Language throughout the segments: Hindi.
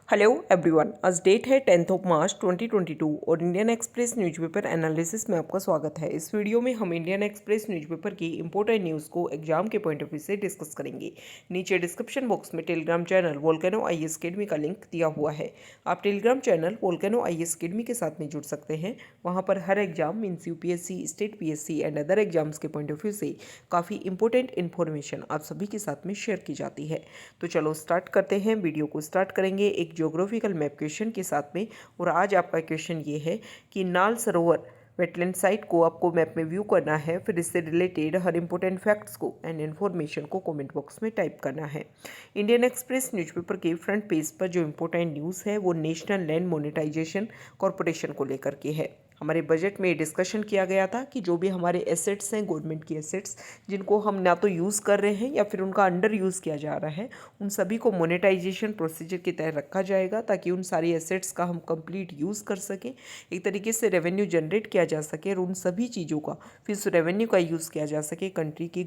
हेलो एवरीवन, आज डेट है 10 मार्च 2022 और इंडियन एक्सप्रेस न्यूज़पेपर एनालिसिस में आपका स्वागत है। इस वीडियो में हम इंडियन एक्सप्रेस न्यूज़पेपर की इंपॉर्टेंट न्यूज़ को एग्जाम के पॉइंट ऑफ व्यू से डिस्कस करेंगे। नीचे डिस्क्रिप्शन बॉक्स में Telegram channel Volcano IAS academy का लिंक दिया हुआ है। आप Telegram channel Volcano IAS academy के साथ में जुड़ सकते हैं। वहाँ पर हर exam means UPSC, state PSC and other exams के पॉइंट ऑफ व्यू से काफ़ी इंपॉर्टेंट इन्फॉर्मेशन आप सभी के साथ में शेयर की जाती है। तो चलो स्टार्ट करते हैं। वीडियो को स्टार्ट करेंगे एक ज्योग्राफिकल मैप क्वेश्चन के साथ में। और आज आपका क्वेश्चन ये है कि नाल सरोवर वेटलैंड साइट को आपको मैप में व्यू करना है। फिर इससे रिलेटेड हर इंपॉर्टेंट फैक्ट्स को एंड इन्फॉर्मेशन को कमेंट बॉक्स में टाइप करना है। इंडियन एक्सप्रेस न्यूज़पेपर के फ्रंट पेज पर जो इंपॉर्टेंट न्यूज़ है वो नेशनल लैंड मोनेटाइजेशन कॉरपोरेशन को लेकर के है। हमारे बजट में डिस्कशन किया गया था कि जो भी हमारे एसेट्स हैं, गवर्नमेंट की एसेट्स जिनको हम ना तो यूज़ कर रहे हैं या फिर उनका अंडर यूज़ किया जा रहा है, उन सभी को मोनेटाइजेशन प्रोसीजर के तहत रखा जाएगा ताकि उन सारी एसेट्स का हम कंप्लीट यूज़ कर सकें, एक तरीके से रेवेन्यू जनरेट किया जा सके और उन सभी चीज़ों का फिर उस रेवेन्यू का यूज़ किया जा सके कंट्री की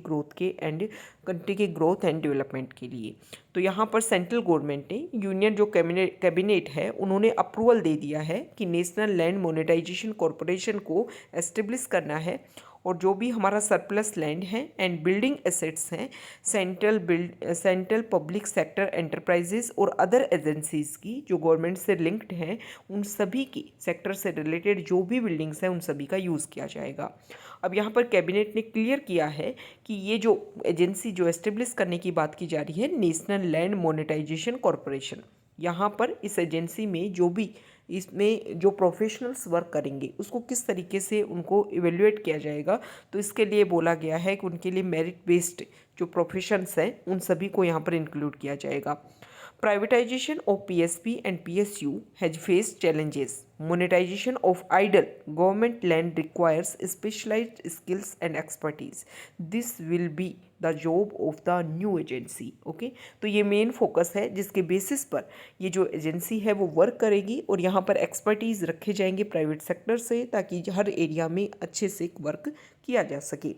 ग्रोथ एंड डेवलपमेंट के लिए। तो यहाँ पर सेंट्रल गवर्नमेंट ने यूनियन जो कैबिनेट है उन्होंने अप्रूवल दे दिया है कि नेशनल लैंड मोनेटाइजेशन कॉरपोरेशन को एस्टेब्लिश करना है। और जो भी हमारा सरप्लस लैंड है एंड बिल्डिंग एसेट्स हैं, सेंट्रल पब्लिक सेक्टर एंटरप्राइजेस और अदर एजेंसीज की जो गवर्नमेंट से लिंक्ड हैं, उन सभी की सेक्टर से रिलेटेड जो भी बिल्डिंग्स हैं उन सभी का यूज़ किया जाएगा। अब यहाँ पर कैबिनेट ने क्लियर किया है कि ये जो एजेंसी जो एस्टेब्लिश करने की बात की जा रही है, नेशनल लैंड मोनेटाइजेशन कॉरपोरेशन, यहाँ पर इस एजेंसी में जो भी इसमें जो प्रोफेशनल्स वर्क करेंगे उसको किस तरीके से उनको इवेल्युएट किया जाएगा। तो इसके लिए बोला गया है कि उनके लिए मेरिट बेस्ड जो प्रोफेशंस हैं उन सभी को यहाँ पर इंक्लूड किया जाएगा। Privatization of PSP and PSU has faced challenges. Monetization of idle government land requires specialized skills and expertise. This will be the job of the new agency. Okay? तो ये मेन फोकस है जिसके बेसिस पर ये जो एजेंसी है वो वर्क करेगी और यहाँ पर एक्सपर्टीज़ रखे जाएंगे प्राइवेट सेक्टर से ताकि हर एरिया में अच्छे से वर्क किया जा सके।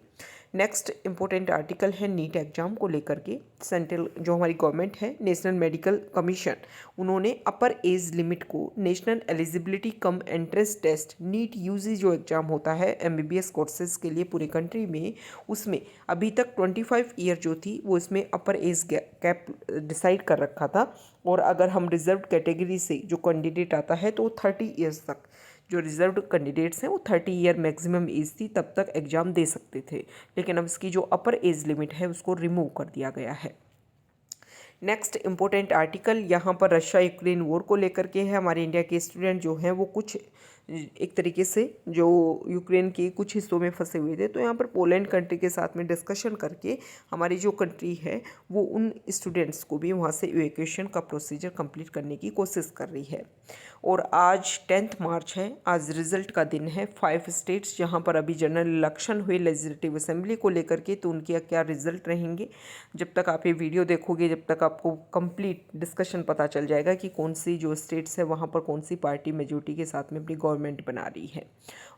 नेक्स्ट इंपॉर्टेंट आर्टिकल है नीट एग्जाम को लेकर के। सेंट्रल जो हमारी गवर्नमेंट है, नेशनल मेडिकल कमीशन, उन्होंने अपर एज लिमिट को national eligibility cum entrance test NEET UG जो एग्ज़ाम होता है एमबीबीएस कोर्सेज के लिए पूरी कंट्री में, उसमें अभी तक 25 ईयर जो थी वो इसमें अपर एज कैप डिसाइड कर रखा था। और अगर हम रिजर्व कैटेगरी से जो कैंडिडेट आता है तो 30 ईयर्स तक जो रिजर्व्ड कैंडिडेट्स हैं वो 30 ईयर मैक्सिमम एज थी, तब तक एग्ज़ाम दे सकते थे। लेकिन अब इसकी जो अपर एज लिमिट है उसको रिमूव कर दिया गया है। नेक्स्ट इंपॉर्टेंट आर्टिकल यहाँ पर रशिया यूक्रेन वॉर को लेकर के है। हमारे इंडिया के स्टूडेंट जो हैं वो कुछ एक तरीके से जो यूक्रेन के कुछ हिस्सों में फंसे हुए थे, तो यहाँ पर पोलैंड कंट्री के साथ में डिस्कशन करके हमारी जो कंट्री है वो उन स्टूडेंट्स को भी वहाँ से इवैक्यूएशन का प्रोसीजर कंप्लीट करने की कोशिश कर रही है। और आज 10 मार्च है, आज रिजल्ट का दिन है। 5 स्टेट्स जहाँ पर अभी जनरल इलेक्शन हुए लेजिस्लेटिव असेंबली को लेकर के, तो उनके क्या रिजल्ट रहेंगे, जब तक आप ये वीडियो देखोगे जब तक आपको कंप्लीट डिस्कशन पता चल जाएगा कि कौन सी जो स्टेट्स है वहाँ पर कौन सी पार्टी मेजोरिटी के साथ में अपनी गवर्नमेंट बना रही है।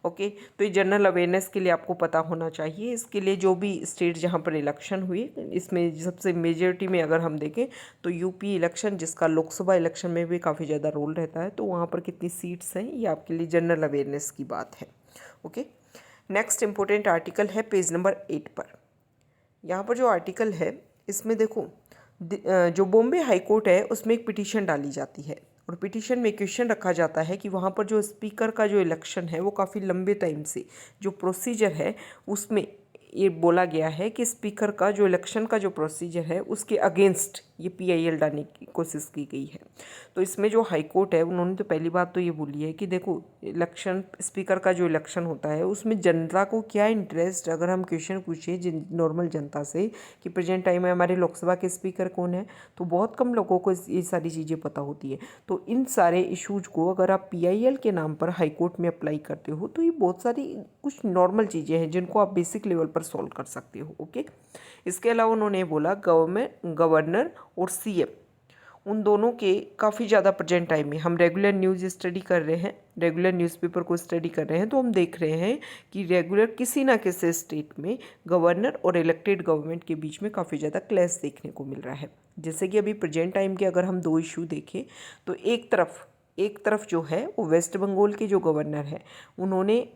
ओके, तो ये जनरल अवेयरनेस के लिए आपको पता होना चाहिए। इसके लिए जो भी स्टेट जहाँ पर इलेक्शन हुई, इसमें सबसे मेजोरिटी में अगर हम देखें तो यूपी इलेक्शन, जिसका लोकसभा इलेक्शन में भी काफ़ी ज़्यादा रोल रहता है, तो वहाँ पर कितनी सीट्स हैं ये आपके लिए जनरल अवेयरनेस की बात है। ओके, नेक्स्ट इंपॉर्टेंट आर्टिकल है पेज नंबर 8 पर। यहाँ पर जो आर्टिकल है इसमें देखो, जो बॉम्बे हाई कोर्ट है उसमें एक पिटीशन डाली जाती है और पिटीशन में क्वेश्चन रखा जाता है कि वहाँ पर जो स्पीकर का जो इलेक्शन है वो काफ़ी लंबे टाइम से जो प्रोसीजर है उसमें ये बोला गया है कि स्पीकर का जो इलेक्शन का जो प्रोसीजर है उसके अगेंस्ट ये पीआईएल डालने की कोशिश की गई है। तो इसमें जो हाई कोर्ट है उन्होंने तो पहली बात तो ये बोली है कि देखो, इलेक्शन स्पीकर का जो इलेक्शन होता है उसमें जनता को क्या इंटरेस्ट, अगर हम क्वेश्चन पूछे नॉर्मल जनता से कि प्रेजेंट टाइम में हमारे लोकसभा के स्पीकर कौन है, तो बहुत कम लोगों को ये सारी चीज़ें पता होती है। तो इन सारे इशूज़ को अगर आप पीआईएल के नाम पर हाई कोर्ट में अप्लाई करते हो तो ये बहुत सारी कुछ नॉर्मल चीज़ें हैं जिनको आप बेसिक लेवल पर सॉल्व कर सकते हो। ओके, इसके अलावा उन्होंने बोला गवर्नर और सीएम उन दोनों के काफ़ी ज़्यादा प्रेजेंट टाइम में हम रेगुलर न्यूज़ स्टडी कर रहे हैं, रेगुलर न्यूज़पेपर को स्टडी कर रहे हैं, तो हम देख रहे हैं कि रेगुलर किसी ना किसी स्टेट में गवर्नर और इलेक्टेड गवर्नमेंट के बीच में काफ़ी ज़्यादा क्लैश देखने को मिल रहा है। जैसे कि अभी प्रेजेंट टाइम के अगर हम दो इशू देखें तो एक तरफ जो है वो वेस्ट बंगाल के जो गवर्नर है उन्होंने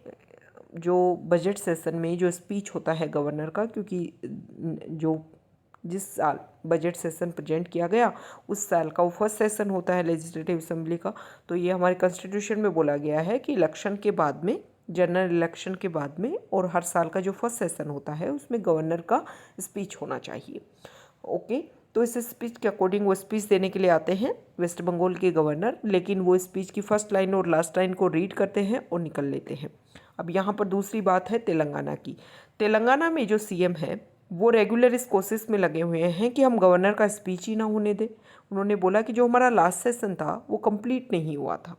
जो बजट सेशन में जो स्पीच होता है गवर्नर का, क्योंकि जो जिस साल बजट सेशन प्रेजेंट किया गया उस साल का वो फर्स्ट सेशन होता है लेजिस्लेटिव असेंबली का, तो ये हमारे कॉन्स्टिट्यूशन में बोला गया है कि इलेक्शन के बाद में, जनरल इलेक्शन के बाद में और हर साल का जो फर्स्ट सेशन होता है उसमें गवर्नर का स्पीच होना चाहिए। ओके, तो इस स्पीच के अकॉर्डिंग वो स्पीच देने के लिए आते हैं वेस्ट बंगाल के गवर्नर, लेकिन वो स्पीच की फर्स्ट लाइन और लास्ट लाइन को रीड करते हैं और निकल लेते हैं। अब यहाँ पर दूसरी बात है तेलंगाना की। तेलंगाना में जो सीएम है वो रेगुलर इस कोशिश में लगे हुए हैं कि हम गवर्नर का स्पीच ही ना होने दें। उन्होंने बोला कि जो हमारा लास्ट सेशन था वो कंप्लीट नहीं हुआ था,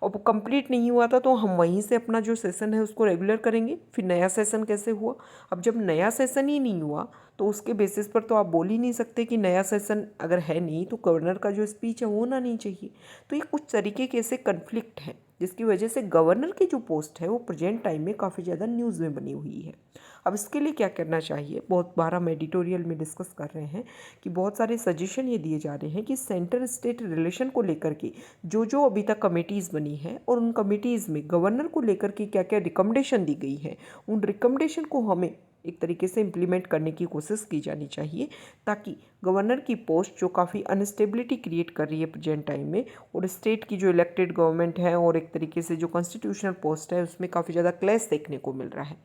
और वो कंप्लीट नहीं हुआ था तो हम वहीं से अपना जो सेशन है उसको रेगुलर करेंगे। फिर नया सेशन कैसे हुआ? अब जब नया सेशन ही नहीं हुआ तो उसके बेसिस पर तो आप बोल ही नहीं सकते कि नया सेशन अगर है नहीं तो गवर्नर का जो स्पीच है वो होना नहीं चाहिए। तो ये कुछ तरीके के ऐसे कन्फ्लिक्ट है जिसकी वजह से गवर्नर की जो पोस्ट है वो प्रेजेंट टाइम में काफ़ी ज़्यादा न्यूज़ में बनी हुई है। अब इसके लिए क्या करना चाहिए, बहुत बार हम एडिटोरियल में डिस्कस कर रहे हैं कि बहुत सारे सजेशन ये दिए जा रहे हैं कि सेंटर स्टेट रिलेशन को लेकर के जो अभी तक कमेटीज़ बनी है और उन कमेटीज़ में गवर्नर को लेकर के क्या क्या रिकमेंडेशन दी गई है, उन रिकमेंडेशन को हमें एक तरीके से इम्प्लीमेंट करने की कोशिश की जानी चाहिए, ताकि गवर्नर की पोस्ट जो काफ़ी अनस्टेबिलिटी क्रिएट कर रही है प्रेजेंट टाइम में, और स्टेट की जो इलेक्टेड गवर्नमेंट है और एक तरीके से जो कॉन्स्टिट्यूशनल पोस्ट है उसमें काफ़ी ज़्यादा क्लैश देखने को मिल रहा है।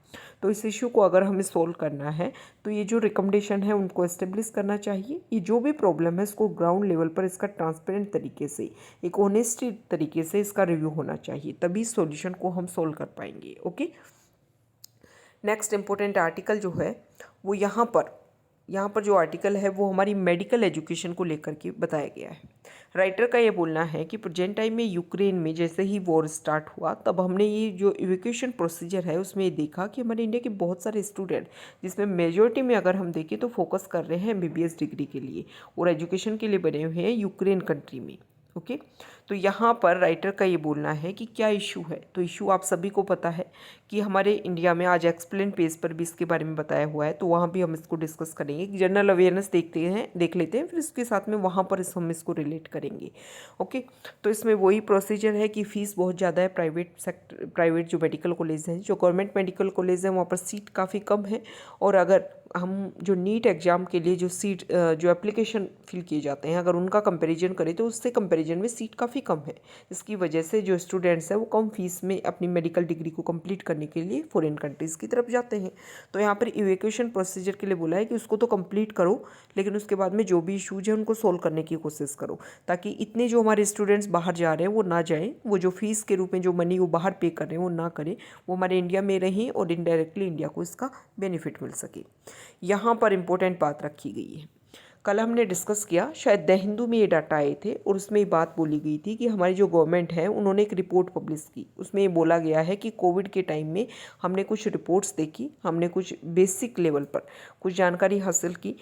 तो इस इशू को अगर हमें सोल्व करना है तो ये जो रिकमेंडेशन है उनको एस्टेब्लिश करना चाहिए। ये जो भी प्रॉब्लम है इसको ग्राउंड लेवल पर इसका ट्रांसपेरेंट तरीके से, एक ऑनेस्टी तरीके से इसका रिव्यू होना चाहिए, तभी सॉल्यूशन को हम सोल्व कर पाएंगे। ओके, नेक्स्ट इम्पोर्टेंट आर्टिकल जो है वो यहाँ पर जो आर्टिकल है वो हमारी मेडिकल एजुकेशन को लेकर के बताया गया है। राइटर का ये बोलना है कि प्रेजेंट टाइम में यूक्रेन में जैसे ही वॉर स्टार्ट हुआ तब हमने ये जो इवैक्यूएशन प्रोसीजर है उसमें ये देखा कि हमारे इंडिया के बहुत सारे स्टूडेंट, जिसमें मेजॉरिटी में अगर हम देखें तो फोकस कर रहे हैं एमबीबीएस डिग्री के लिए और एजुकेशन के लिए बने हुए हैं यूक्रेन कंट्री में। ओके, तो यहाँ पर राइटर का ये बोलना है कि क्या इशू है। तो इशू आप सभी को पता है कि हमारे इंडिया में आज एक्सप्लेन पेज पर भी इसके बारे में बताया हुआ है, तो वहाँ भी हम इसको डिस्कस करेंगे। जनरल अवेयरनेस देख लेते हैं, फिर इसके साथ में वहाँ पर हम इसको रिलेट करेंगे। ओके, तो इसमें वही प्रोसीजर है कि फ़ीस बहुत ज़्यादा है। प्राइवेट जो मेडिकल कॉलेज हैं, जो गवर्नमेंट मेडिकल कॉलेज हैं वहाँ पर सीट काफ़ी कम है, और अगर हम जो नीट एग्ज़ाम के लिए जो एप्लीकेशन फिल किए जाते हैं अगर उनका कंपैरिजन करें तो उससे कंपैरिजन में सीट काफ़ी कम है। इसकी वजह से जो स्टूडेंट्स हैं वो कम फीस में अपनी मेडिकल डिग्री को कंप्लीट करने के लिए फॉरेन कंट्रीज़ की तरफ जाते हैं। तो यहाँ पर इवैक्यूएशन प्रोसीजर के लिए बोला है कि उसको तो कंप्लीट करो, लेकिन उसके बाद में जो भी इशूज़ हैं उनको सोल्व करने की कोशिश करो, ताकि इतने जो हमारे स्टूडेंट्स बाहर जा रहे हैं वो ना जाएँ, वो जो फीस के रूप में जो मनी वो बाहर पे कर रहे हैं वो ना करें, वो हमारे इंडिया में रहें और इनडायरेक्टली इंडिया को इसका बेनिफिट मिल सके। यहाँ पर इम्पोर्टेंट बात रखी गई है। कल हमने डिस्कस किया, शायद द हिंदू में ये डाटा आए थे और उसमें ये बात बोली गई थी कि हमारी जो गवर्नमेंट है उन्होंने एक रिपोर्ट पब्लिश की। उसमें ये बोला गया है कि कोविड के टाइम में हमने कुछ रिपोर्ट्स देखी, हमने कुछ बेसिक लेवल पर कुछ जानकारी हासिल की,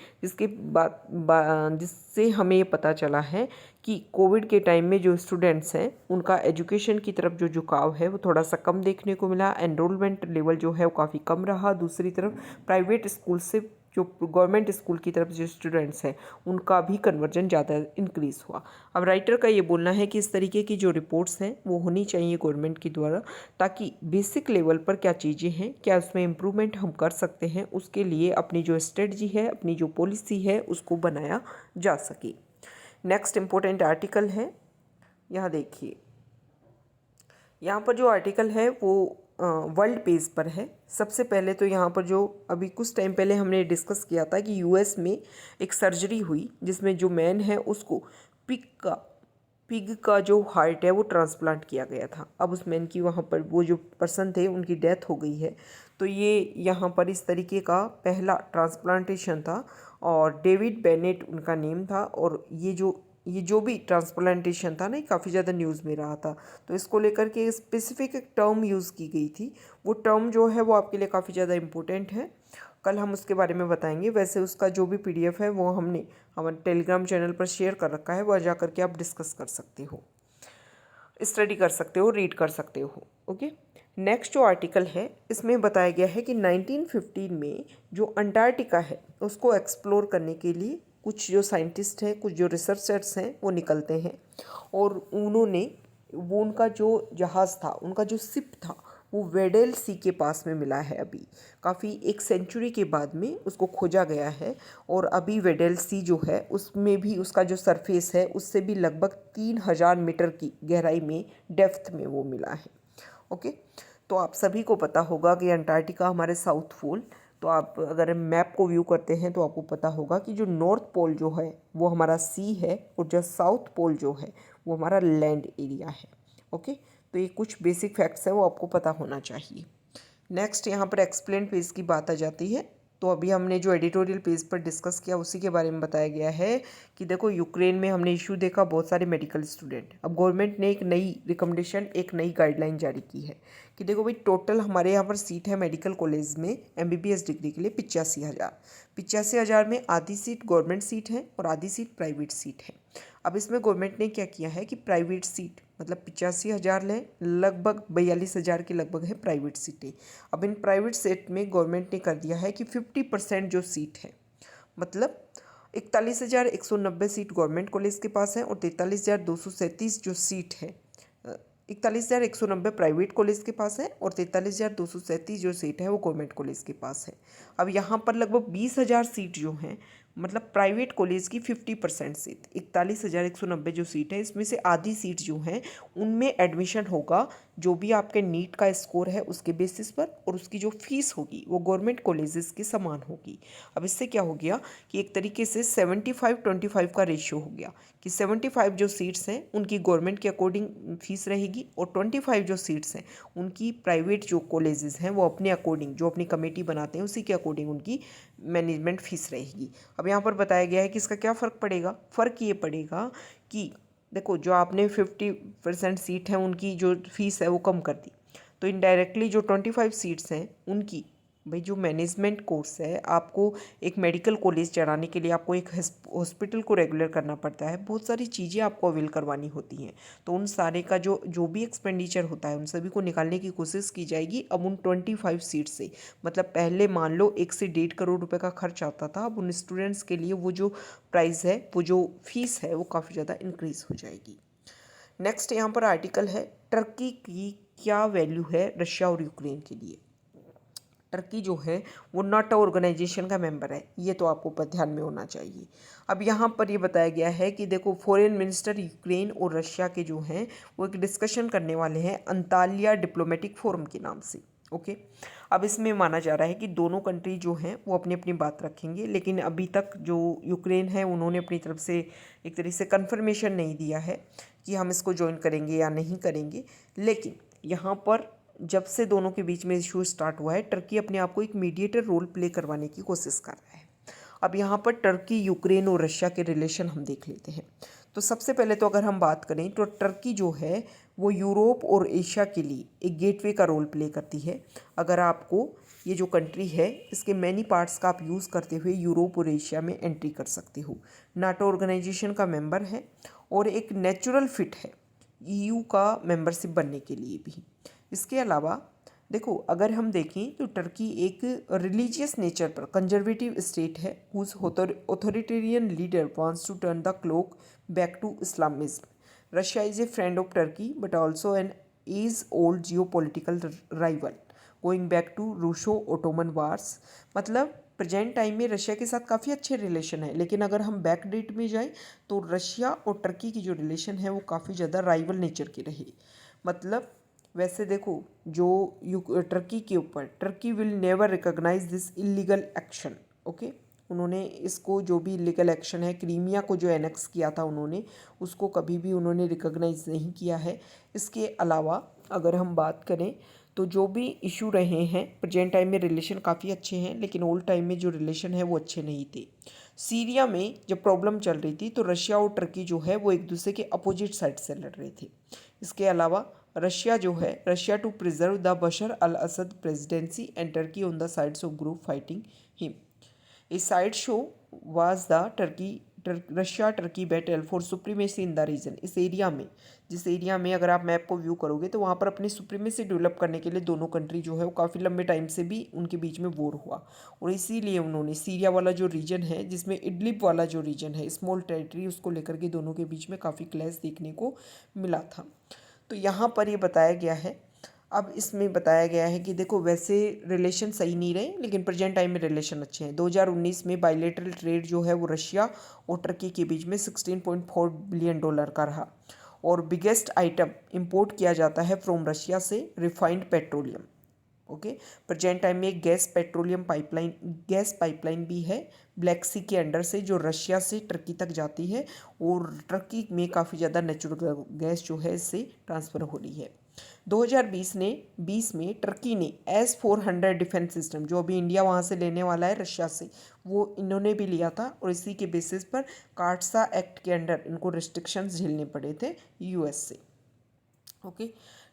जिससे हमें ये पता चला है कि कोविड के टाइम में जो स्टूडेंट्स हैं उनका एजुकेशन की तरफ जो झुकाव है वो थोड़ा सा कम देखने को मिला। एनरोलमेंट लेवल जो है वो काफ़ी कम रहा। दूसरी तरफ प्राइवेट स्कूल से जो गवर्नमेंट स्कूल की तरफ जो स्टूडेंट्स हैं उनका भी कन्वर्जन ज़्यादा इंक्रीज़ हुआ। अब राइटर का ये बोलना है कि इस तरीके की जो रिपोर्ट्स हैं वो होनी चाहिए गवर्नमेंट के द्वारा, ताकि बेसिक लेवल पर क्या चीज़ें हैं, क्या उसमें इम्प्रूवमेंट हम कर सकते हैं, उसके लिए अपनी जो स्ट्रेटजी है, अपनी जो पॉलिसी है उसको बनाया जा सके। नेक्स्ट इम्पोर्टेंट आर्टिकल है, यहाँ देखिए, यहाँ पर जो आर्टिकल है वो वर्ल्ड पेज पर है। सबसे पहले तो यहाँ पर जो अभी कुछ टाइम पहले हमने डिस्कस किया था कि यूएस में एक सर्जरी हुई जिसमें जो मैन है उसको पिग का जो हार्ट है वो ट्रांसप्लांट किया गया था। अब उस मैन की वहाँ पर वो जो पर्सन थे उनकी डेथ हो गई है, तो ये यहाँ पर इस तरीके का पहला ट्रांसप्लांटेशन था और डेविड बेनेट उनका नेम था। और ये जो भी ट्रांसप्लांटेशन था ना, काफ़ी ज़्यादा न्यूज़ में रहा था, तो इसको लेकर के स्पेसिफिक एक टर्म यूज़ की गई थी। वो टर्म जो है वो आपके लिए काफ़ी ज़्यादा इम्पोर्टेंट है। कल हम उसके बारे में बताएंगे। वैसे उसका जो भी PDF है वो हमने हमारे टेलीग्राम चैनल पर शेयर कर रखा है, वह जा करके आप डिस्कस कर सकते हो, स्टडी कर सकते हो, रीड कर सकते हो। ओके, नेक्स्ट जो आर्टिकल है इसमें बताया गया है कि 1915 में जो अंटार्कटिका है उसको एक्सप्लोर करने के लिए कुछ जो साइंटिस्ट हैं, कुछ जो रिसर्चर्स हैं वो निकलते हैं, और उनका जो जहाज़ था, उनका जो शिप था, वो वेडेल सी के पास में मिला है। अभी काफ़ी 1 सेंचुरी के बाद में उसको खोजा गया है, और अभी वेडेल सी जो है उसमें भी उसका जो सरफेस है उससे भी लगभग 3000 मीटर की गहराई में, डेप्थ में वो मिला है। ओके, तो आप सभी को पता होगा कि अंटार्कटिका हमारे साउथ पोल, तो आप अगर मैप को व्यू करते हैं तो आपको पता होगा कि जो नॉर्थ पोल जो है वो हमारा सी है, और जो साउथ पोल जो है वो हमारा लैंड एरिया है। ओके, तो ये कुछ बेसिक फैक्ट्स हैं, वो आपको पता होना चाहिए। नेक्स्ट यहाँ पर एक्सप्लेन पेज की बात आ जाती है। तो अभी हमने जो एडिटोरियल पेज पर डिस्कस किया उसी के बारे में बताया गया है कि देखो, यूक्रेन में हमने इशू देखा बहुत सारे मेडिकल स्टूडेंट। अब गवर्नमेंट ने एक नई रिकमेंडेशन, एक नई गाइडलाइन जारी की है कि देखो भाई, टोटल हमारे यहाँ पर सीट है मेडिकल कॉलेज में MBBS डिग्री के लिए 85,000। 85,000 में आधी सीट गवर्नमेंट सीट है और आधी सीट प्राइवेट सीट है। अब इसमें गवर्नमेंट ने क्या किया है कि प्राइवेट सीट मतलब 85,000 लें, लगभग 42,000 के लगभग है प्राइवेट सीटें। अब इन प्राइवेट सीट में गवर्नमेंट ने कर दिया है कि 50% जो सीट है, मतलब 41,190 सीट गवर्नमेंट कॉलेज के पास है, और 43,237 जो सीट है, 41,190 प्राइवेट कॉलेज के पास है, और 43,237 जो सीट है वो गवर्नमेंट कॉलेज के पास है। अब यहाँ पर लगभग 20,000 सीट जो हैं, मतलब प्राइवेट कॉलेज की 50% सीट, 41,190 जो सीट है, इसमें से आधी सीट जो हैं उनमें एडमिशन होगा जो भी आपके नीट का स्कोर है उसके बेसिस पर, और उसकी जो फीस होगी वो गवर्नमेंट कॉलेजेस के समान होगी। अब इससे क्या हो गया कि एक तरीके से 75-25 का रेशियो हो गया कि 75 जो सीट्स हैं उनकी गवर्नमेंट के अकॉर्डिंग फीस रहेगी, और 25 जो सीट्स हैं उनकी प्राइवेट जो कॉलेजेस हैं वो अपने अकॉर्डिंग, जो अपनी कमेटी बनाते हैं उसी के अकॉर्डिंग उनकी मैनेजमेंट फीस रहेगी। अब यहाँ पर बताया गया है कि इसका क्या फ़र्क पड़ेगा। फ़र्क ये पड़ेगा कि देखो, जो आपने 50% सीट है उनकी जो फीस है वो कम कर दी, तो इनडायरेक्टली जो 25 सीट्स हैं उनकी, भाई जो मैनेजमेंट कोर्स है, आपको एक मेडिकल कॉलेज चलाने के लिए आपको एक हॉस्पिटल को रेगुलर करना पड़ता है, बहुत सारी चीज़ें आपको अवेल करवानी होती हैं। तो उन सारे का जो भी एक्सपेंडिचर होता है उन सभी को निकालने की कोशिश की जाएगी। अब उन 25 सीट से, मतलब पहले मान लो 1 से 1.5 करोड़ रुपए का खर्च आता था, अब उन स्टूडेंट्स के लिए वो जो प्राइस है, वो जो फीस है वो काफ़ी ज़्यादा इंक्रीज़ हो जाएगी। नेक्स्ट यहाँ पर आर्टिकल है, टर्की की क्या वैल्यू है रशिया और यूक्रेन के लिए। टर्की जो है वो नाटो ऑर्गेनाइजेशन का मेंबर है, ये तो आपको ध्यान में होना चाहिए। अब यहाँ पर ये बताया गया है कि देखो, फॉरेन मिनिस्टर यूक्रेन और रशिया के जो हैं वो एक डिस्कशन करने वाले हैं अंतालिया डिप्लोमेटिक फोरम के नाम से। ओके, अब इसमें माना जा रहा है कि दोनों कंट्री जो हैं वो अपनी अपनी बात रखेंगे, लेकिन अभी तक जो यूक्रेन है उन्होंने अपनी तरफ से एक तरीके से कन्फर्मेशन नहीं दिया है कि हम इसको ज्वाइन करेंगे या नहीं करेंगे। लेकिन यहाँ पर जब से दोनों के बीच में इशू स्टार्ट हुआ है, टर्की अपने आप को एक मीडिएटर रोल प्ले करवाने की कोशिश कर रहा है। अब यहाँ पर टर्की, यूक्रेन और रशिया के रिलेशन हम देख लेते हैं। तो सबसे पहले तो अगर हम बात करें तो टर्की जो है वो यूरोप और एशिया के लिए एक गेटवे का रोल प्ले करती है। अगर आपको ये जो कंट्री है इसके मैनी पार्ट्स का आप यूज़ करते हुए यूरोप और एशिया में एंट्री कर सकते हो। नाटो ऑर्गेनाइजेशन का मेंबर है और एक नेचुरल फिट है EU का मेंबरशिप बनने के लिए भी। इसके अलावा देखो, अगर हम देखें तो टर्की एक रिलीजियस नेचर पर कंजर्वेटिव स्टेट है whose authoritarian leader wants to turn the clock back to Islamism. Russia is a friend of Turkey but also an age old geopolitical rival going back to Russo Ottoman wars. मतलब प्रेजेंट टाइम में रशिया के साथ काफ़ी अच्छे रिलेशन है, लेकिन अगर हम बैक डेट में जाएं तो रशिया और टर्की की जो रिलेशन है वो काफ़ी ज़्यादा राइवल नेचर की रही। मतलब वैसे देखो, जो टर्की के ऊपर, Turkey will never recognise this illegal action. Okay, उन्होंने इसको, जो भी इलीगल एक्शन है, क्रीमिया को जो एनेक्स किया था उन्होंने, उसको कभी भी उन्होंने रिकॉग्नाइज नहीं किया है। इसके अलावा अगर हम बात करें तो जो भी इशू रहे हैं, प्रेजेंट टाइम में रिलेशन काफ़ी अच्छे हैं, लेकिन ओल्ड टाइम में जो रिलेशन है वो अच्छे नहीं थे। सीरिया में जब प्रॉब्लम चल रही थी तो रशिया और टर्की जो है वो एक दूसरे के अपोजिट साइड से लड़ रहे थे। इसके अलावा रशिया जो है, Russia to preserve the Bashar al Assad presidency and Turkey on the sides of group fighting him. A side show was the Russia Turkey battle for supremacy in the region. इस एरिया में, जिस एरिया में अगर आप मैप को व्यू करोगे तो वहाँ पर अपनी सुप्रीमेसी डेवलप करने के लिए दोनों कंट्री जो है वो काफ़ी लंबे टाइम से भी उनके बीच में वॉर हुआ, और इसीलिए उन्होंने सीरिया वाला जो रीजन है, जिसमें इडलिब वाला जो रीजन है, स्मॉल टेरिटरी, उसको लेकर के दोनों के बीच में काफ़ी क्लैश देखने को मिला था। तो यहाँ पर ये बताया गया है, अब इसमें बताया गया है कि देखो वैसे रिलेशन सही नहीं रहे, लेकिन प्रेजेंट टाइम में रिलेशन अच्छे हैं। 2019 में बायलेटरल ट्रेड जो है वो रशिया और टर्की के बीच में $16.4 बिलियन का रहा, और बिगेस्ट आइटम इंपोर्ट किया जाता है फ्रॉम रशिया से refined petroleum. Okay, present time में एक गैस पाइपलाइन भी है ब्लैक सी के अंडर से, जो रशिया से टर्की तक जाती है, और टर्की में काफ़ी ज़्यादा नेचुरल गैस जो है इससे ट्रांसफ़र हो रही है। 2020 में टर्की ने S-400 डिफेंस सिस्टम, जो अभी इंडिया वहाँ से लेने वाला है रशिया से, वो इन्होंने भी लिया था, और इसी के बेसिस पर कार्सा एक्ट के अंडर इनको रिस्ट्रिक्शंस झेलने पड़े थे यूएस से। ओके,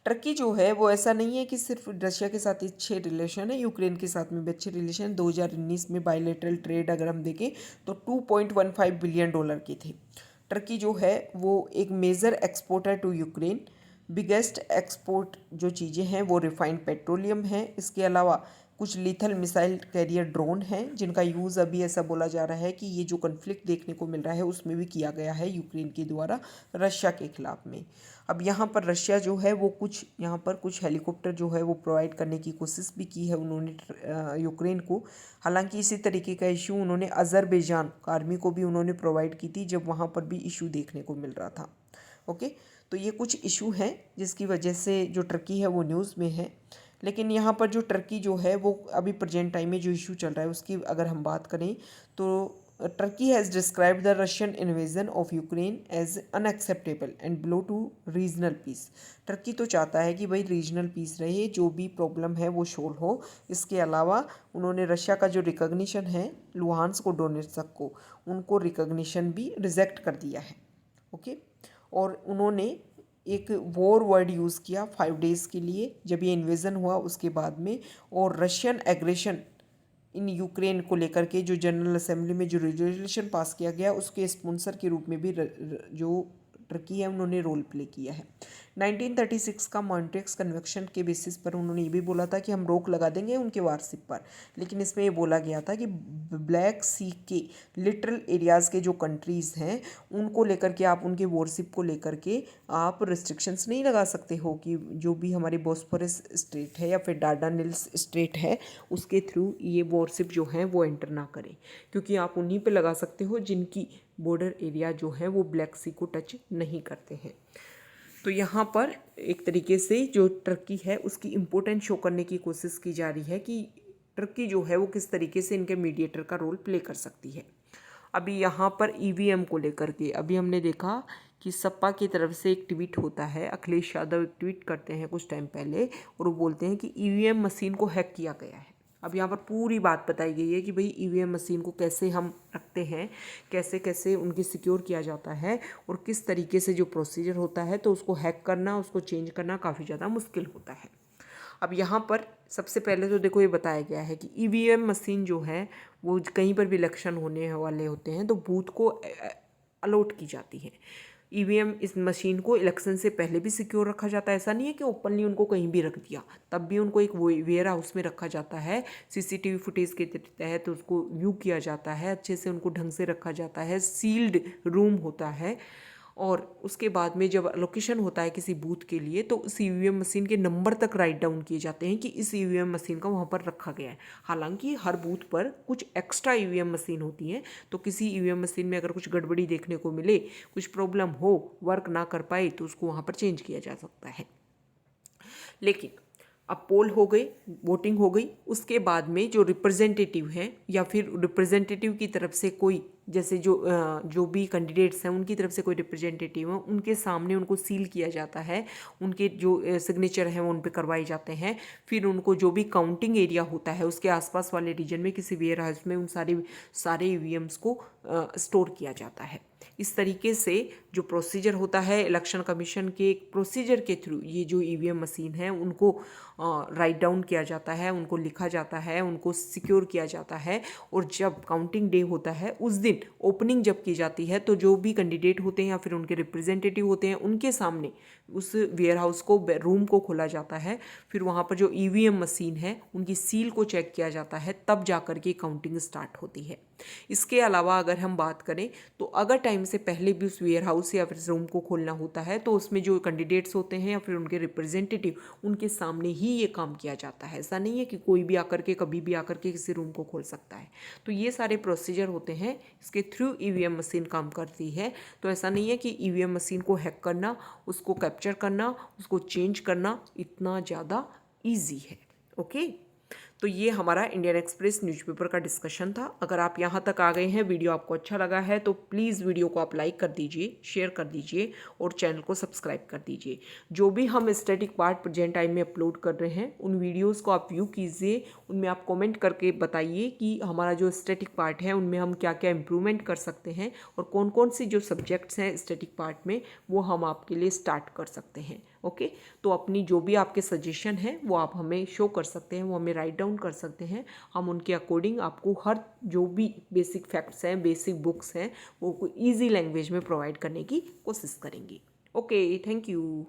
टर्की जो है वो ऐसा नहीं है कि सिर्फ रशिया के साथ अच्छे रिलेशन है, यूक्रेन के साथ में भी अच्छे रिलेशन। 2019 में बायलेटरल ट्रेड अगर हम देखें तो $2.15 बिलियन की थी। टर्की जो है वो एक major exporter to Ukraine. Biggest export जो चीज़ें हैं वो रिफाइंड पेट्रोलियम है। इसके अलावा कुछ लीथल मिसाइल कैरियर ड्रोन हैं, जिनका यूज़ अभी ऐसा बोला जा रहा है कि ये जो कन्फ्लिक्ट देखने को मिल रहा है उसमें भी किया गया है यूक्रेन के द्वारा रशिया के खिलाफ में। अब यहाँ पर रशिया जो है वो कुछ हेलीकॉप्टर जो है वो प्रोवाइड करने की कोशिश भी की है उन्होंने यूक्रेन को। हालांकि इसी तरीके का इशू उन्होंने अज़रबैजान आर्मी को भी उन्होंने प्रोवाइड की थी, जब वहाँ पर भी इशू देखने को मिल रहा था। ओके, तो ये कुछ इशू हैं जिसकी वजह से जो टर्की है वो न्यूज़ में है। लेकिन यहाँ पर जो टर्की जो है वो अभी प्रेजेंट टाइम में जो इशू चल रहा है उसकी अगर हम बात करें तो Turkey has described the Russian invasion of Ukraine as unacceptable and blow to regional peace. Turkey तो चाहता है कि भाई रीजनल पीस रहे, जो भी प्रॉब्लम है वो सोल्व हो। इसके अलावा उन्होंने रशिया का जो रिकॉग्निशन है लुहांस्क और डोनेट्स्क को, उनको रिकॉग्निशन भी रिजेक्ट कर दिया है। ओके, और उन्होंने एक वॉर वर्ड यूज़ किया 5 डेज़ के लिए जब ये इन्वेजन हुआ उसके बाद में, और रशियन एग्रेशन इन यूक्रेन को लेकर के जो जनरल असेंबली में जो रेजोल्यूशन पास किया गया उसके स्पॉन्सर के रूप में भी जो टर्की है उन्होंने रोल प्ले किया है। 1936 का मॉन्ट्रिक्स कन्वेंशन के बेसिस पर उन्होंने ये भी बोला था कि हम रोक लगा देंगे उनके वारशिप पर, लेकिन इसमें ये बोला गया था कि ब्लैक सी के लिटरल एरियाज़ के जो कंट्रीज़ हैं उनको लेकर के आप उनके वॉरशिप को लेकर के आप रिस्ट्रिक्शंस नहीं लगा सकते हो कि जो भी हमारी बॉस्फोरस स्ट्रेट है या फिर डार्डानेल्स स्ट्रेट है उसके थ्रू ये वॉरशिप जो है वो एंटर ना करें, क्योंकि आप उन्हीं पे लगा सकते हो जिनकी बॉर्डर एरिया जो है वो ब्लैक सी को टच नहीं करते हैं। तो यहाँ पर एक तरीके से जो टर्की है उसकी इम्पोर्टेंस शो करने की कोशिश की जा रही है कि टर्की जो है वो किस तरीके से इनके मीडिएटर का रोल प्ले कर सकती है। अभी यहाँ पर ईवीएम को लेकर के अभी हमने देखा कि सपा की तरफ से एक ट्वीट होता है, अखिलेश यादव एक ट्वीट करते हैं कुछ टाइम पहले और वो बोलते हैं कि ईवीएम मशीन को हैक किया गया है। अब यहाँ पर पूरी बात बताई गई है कि भाई ईवीएम मशीन को कैसे हम रखते हैं, कैसे कैसे उनकी सिक्योर किया जाता है और किस तरीके से जो प्रोसीजर होता है, तो उसको हैक करना, उसको चेंज करना काफ़ी ज़्यादा मुश्किल होता है। अब यहाँ पर सबसे पहले तो देखो ये बताया गया है कि ईवीएम मशीन जो है वो कहीं पर भी इलेक्शन होने वाले होते हैं तो बूथ को अलॉट की जाती है। ईवीएम इस मशीन को इलेक्शन से पहले भी सिक्योर रखा जाता है, ऐसा नहीं है कि ओपनली उनको कहीं भी रख दिया, तब भी उनको एक वेयर हाउस में रखा जाता है। सीसीटीवी फुटेज के तहत उसको व्यू किया जाता है, अच्छे से उनको ढंग से रखा जाता है, सील्ड रूम होता है। और उसके बाद में जब लोकेशन होता है किसी बूथ के लिए तो उस ईवीएम मशीन के नंबर तक राइट डाउन किए जाते हैं कि इस ईवीएम मशीन का वहाँ पर रखा गया है। हालांकि हर बूथ पर कुछ एक्स्ट्रा ईवीएम मशीन होती हैं, तो किसी ईवीएम मशीन में अगर कुछ गड़बड़ी देखने को मिले, कुछ प्रॉब्लम हो, वर्क ना कर पाए, तो उसको वहाँ पर चेंज किया जा सकता है। लेकिन अब पोल हो गई, वोटिंग हो गई, उसके बाद में जो रिप्रेजेंटेटिव हैं या फिर रिप्रेजेंटेटिव की तरफ से कोई, जैसे जो भी कैंडिडेट्स हैं उनकी तरफ से कोई रिप्रेजेंटेटिव हैं, उनके सामने उनको सील किया जाता है, उनके जो सिग्नेचर हैं वो उन पे करवाए जाते हैं। फिर उनको जो भी काउंटिंग एरिया होता है उसके आसपास वाले रीजन में किसी वेयर हाउस में उन सारे ईवीएम्स को स्टोर किया जाता है। इस तरीके से जो प्रोसीजर होता है इलेक्शन कमीशन के एक प्रोसीजर के थ्रू ये जो ईवीएम मशीन है उनको राइट डाउन किया जाता है, उनको लिखा जाता है, उनको सिक्योर किया जाता है। और जब काउंटिंग डे होता है उस दिन ओपनिंग जब की जाती है तो जो भी कैंडिडेट होते हैं या फिर उनके रिप्रेजेंटेटिव होते हैं उनके सामने उस वेयर हाउस को रूम को खोला जाता है। फिर वहाँ पर जो ईवीएम मशीन है उनकी सील को चेक किया जाता है, तब जा कर के काउंटिंग स्टार्ट होती है। इसके अलावा अगर हम बात करें तो अगर टाइम से पहले भी उस वेयर हाउस या फिर रूम को खोलना होता है तो उसमें जो कैंडिडेट्स होते हैं या फिर उनके रिप्रेजेंटेटिव उनके सामने ही ये काम किया जाता है। ऐसा नहीं है कि कोई भी आकर के कभी भी आकर के किसी रूम को खोल सकता है। तो ये सारे प्रोसीजर होते हैं, इसके थ्रू ईवीएम मशीन काम करती है। तो ऐसा नहीं है कि ईवीएम मशीन को हैक करना, उसको कैप्चर करना, उसको चेंज करना इतना ज़्यादा ईजी है। ओके, तो ये हमारा इंडियन एक्सप्रेस न्यूज़पेपर का डिस्कशन था। अगर आप यहाँ तक आ गए हैं, वीडियो आपको अच्छा लगा है तो प्लीज़ वीडियो को आप लाइक कर दीजिए, शेयर कर दीजिए और चैनल को सब्सक्राइब कर दीजिए। जो भी हम स्टैटिक पार्ट प्रेजेंट टाइम में अपलोड कर रहे हैं उन वीडियोज़ को आप व्यू कीजिए, उनमें आप कॉमेंट करके बताइए कि हमारा जो स्टैटिक पार्ट है उनमें हम क्या क्या इम्प्रूवमेंट कर सकते हैं और कौन कौन सी जो सब्जेक्ट्स हैं स्टैटिक पार्ट में वो हम आपके लिए स्टार्ट कर सकते हैं। ओके, तो अपनी जो भी आपके सजेशन है वो आप हमें शो कर सकते हैं, वो हमें राइट डाउन कर सकते हैं। हम उनके अकॉर्डिंग आपको हर जो भी बेसिक फैक्ट्स हैं, बेसिक बुक्स हैं, वो ईजी लैंग्वेज में प्रोवाइड करने की कोशिश करेंगे। Okay, thank you.